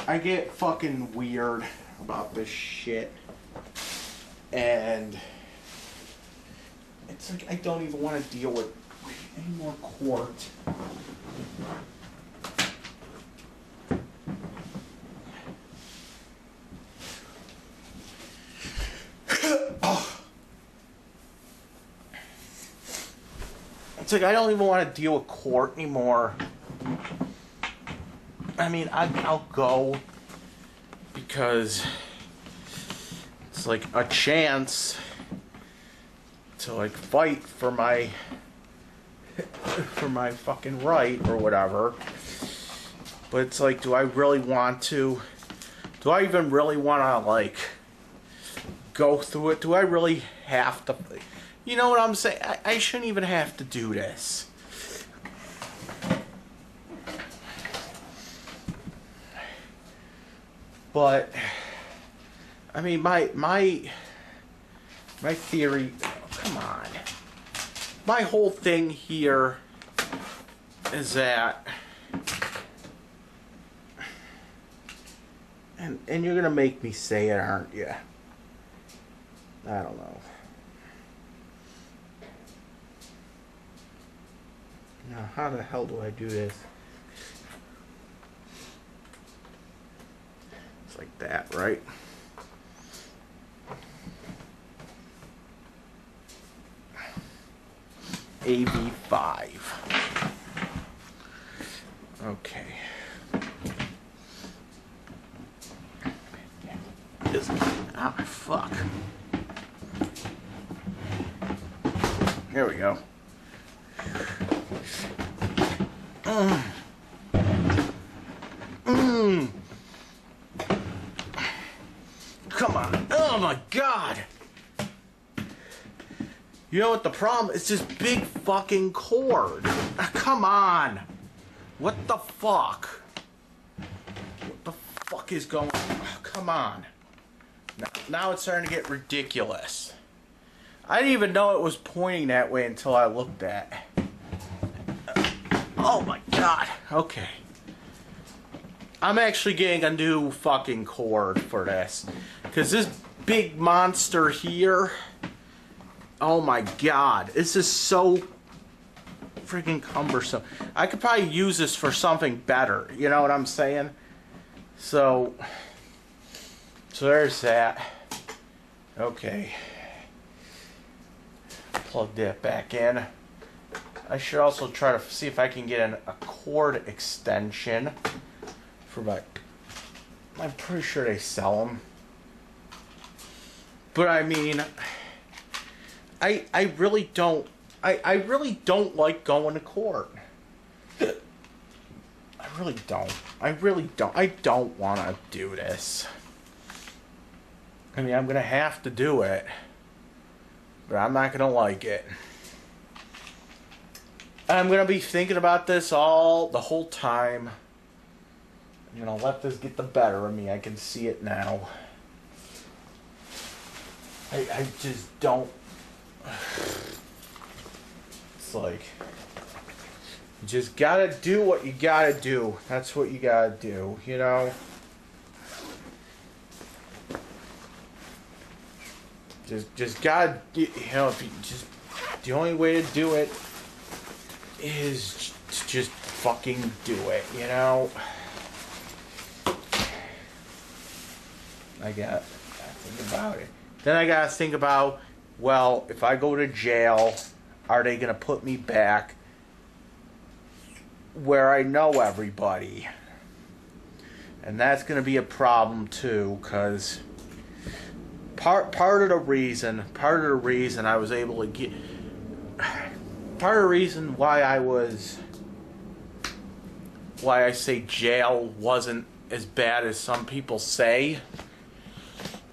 I get fucking weird about this shit. And it's like I don't even want to deal with any more court. It's like I don't even want to deal with court anymore. I mean, I'll go because it's like a chance to, like, fight for my fucking right or whatever. But it's like, do I really want to? Do I even really want to, like, go through it? Do I really have to? You know what I'm saying? I shouldn't even have to do this. But I mean, my theory. Oh, come on. My whole thing here is that, and you're gonna make me say it, aren't you? I don't know. Now, how the hell do I do this? It's like that, right? AV5. Okay. Ah, fuck. There we go. Come on. Oh my god. You know what the problem is? This big fucking cord. Come on. What the fuck? What the fuck is going on? Come on. Now it's starting to get ridiculous. I didn't even know it was pointing that way until I looked at it. Oh my god. Okay. I'm actually getting a new fucking cord for this. Because this big monster here... Oh my god. This is so freaking cumbersome. I could probably use this for something better. You know what I'm saying? So there's that. Okay. Plug that back in. I should also try to see if I can get a cord extension for my... I'm pretty sure they sell them. But I mean, I really don't... I really don't like going to court. I really don't. I don't want to do this. I mean, I'm going to have to do it. But I'm not going to like it. I'm going to be thinking about this the whole time. I'm going to let this get the better of me. I can see it now. I just don't... It's like... You just gotta do what you gotta do. That's what you gotta do, you know? Just gotta... You know, if you just... The only way to do it is to just fucking do it, you know? I gotta think about it. Then I gotta think about, well, if I go to jail, are they gonna put me back where I know everybody? And that's gonna be a problem too, because part of the reason I was able to get... Part of the reason why I say jail wasn't as bad as some people say,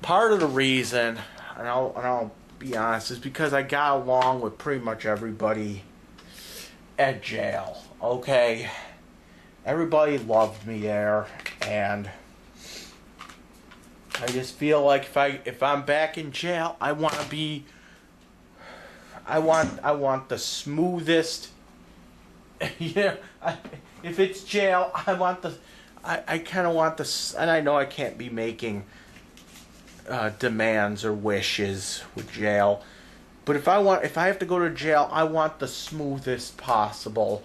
part of the reason, and I'll be honest, is because I got along with pretty much everybody at jail. Okay, everybody loved me there, and I just feel like if I'm back in jail, I want the smoothest. Yeah, if it's jail, I kind of want the, and I know I can't be making demands or wishes with jail, but if I have to go to jail, I want the smoothest possible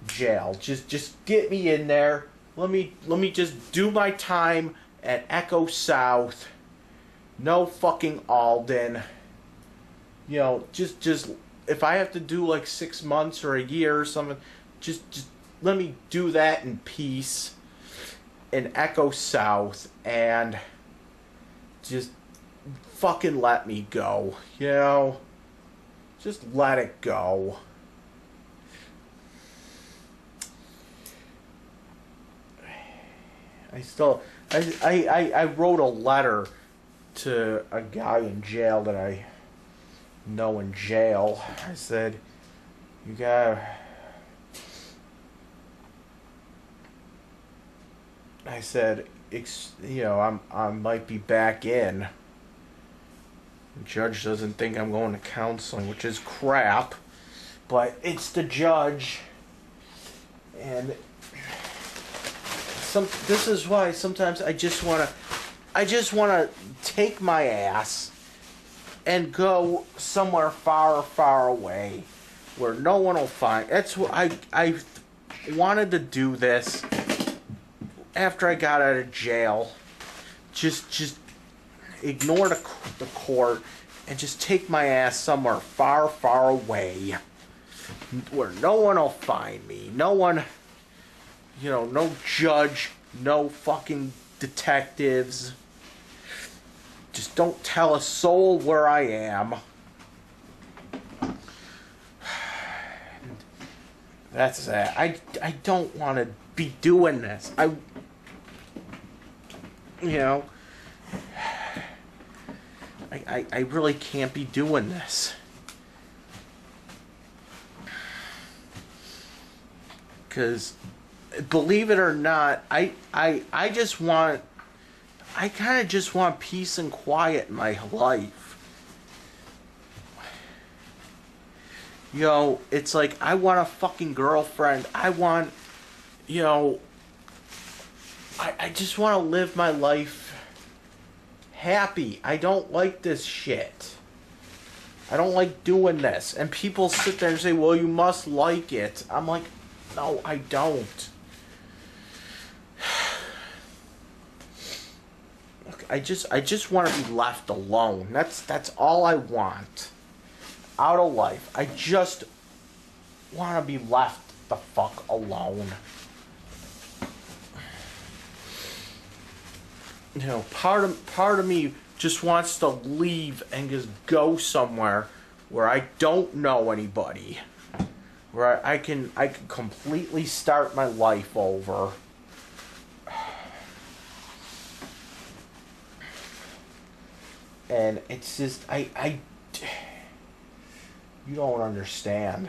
jail. Just get me in there. Let me just do my time at Echo South. No fucking Alden. You know, just if I have to do like 6 months or a year or something, just let me do that in peace in Echo South, and just fucking let me go, you know? Just let it go. I wrote a letter to a guy in jail that I know in jail. I said, you gotta... I said, you know, I might be back in. The judge doesn't think I'm going to counseling, which is crap, but it's the judge. And this is why sometimes I just want to take my ass and go somewhere far, far away where no one will find. That's what I wanted to do this after I got out of jail. Just ignore the court and just take my ass somewhere far, far away where no one will find me. No one, you know, no judge, no fucking detectives. Just don't tell a soul where I am. That's that. I don't want to be doing this. You know, I really can't be doing this. Because, believe it or not, I kind of just want peace and quiet in my life. You know, it's like, I want a fucking girlfriend. I want, you know, I just want to live my life happy. I don't like this shit. I don't like doing this. And people sit there and say, well, you must like it. I'm like, no, I don't. Look, I just want to be left alone. That's all I want out of life. I just want to be left the fuck alone. You know, part of me just wants to leave and just go somewhere where I don't know anybody, where I can completely start my life over. And it's just, you don't understand.